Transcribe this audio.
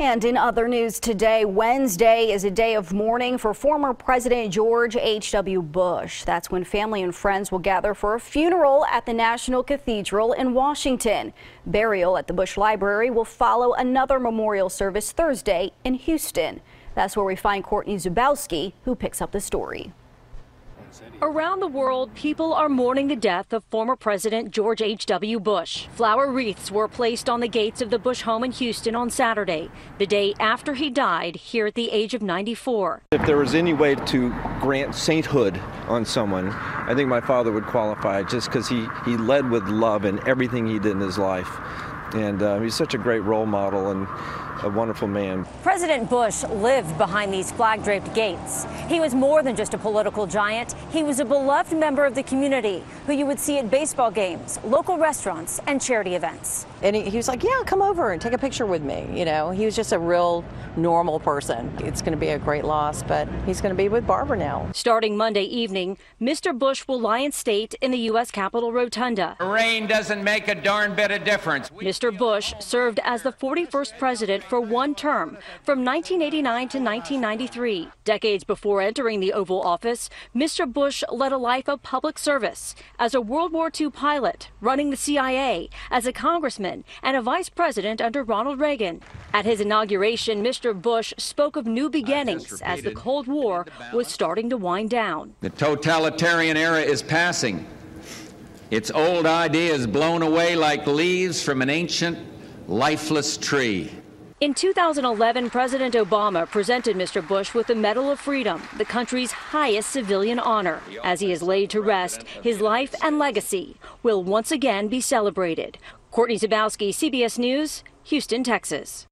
And in other news today, Wednesday is a day of mourning for former President George H.W. Bush. That's when family and friends will gather for a funeral at the National Cathedral in Washington. Burial at the Bush Library will follow another memorial service Thursday in Houston. That's where we find Courtney Zubowski, who picks up the story. Around the world, people are mourning the death of former President George H.W. Bush. Flower wreaths were placed on the gates of the Bush home in Houston on Saturday, the day after he died here at the age of 94. If there was any way to grant sainthood on someone, I think my father would qualify, just because he led with love in everything he did in his life. And he's such a great role model and a wonderful man. President Bush lived behind these flag-draped gates. He was more than just a political giant. He was a beloved member of the community who you would see at baseball games, local restaurants, and charity events. And he was like, yeah, come over and take a picture with me. You know, he was just a real normal person. It's going to be a great loss, but he's going to be with Barbara now. Starting Monday evening, Mr. Bush will lie in state in the U.S. Capitol Rotunda. Rain doesn't make a darn bit of difference. Mr. Bush served as the 41st president for one term, from 1989 to 1993. Decades before entering the Oval Office, Mr. Bush led a life of public service as a World War II pilot, running the CIA, as a congressman, and a vice president under Ronald Reagan. At his inauguration, Mr. Bush spoke of new beginnings as the Cold War was starting to wind down. The totalitarian era is passing. Its old ideas blown away like leaves from an ancient, lifeless tree. In 2011, President Obama presented Mr. Bush with the Medal of Freedom, the country's highest civilian honor. As he is laid to rest, his life and legacy will once again be celebrated. Courtney Zubowski, CBS News, Houston, Texas.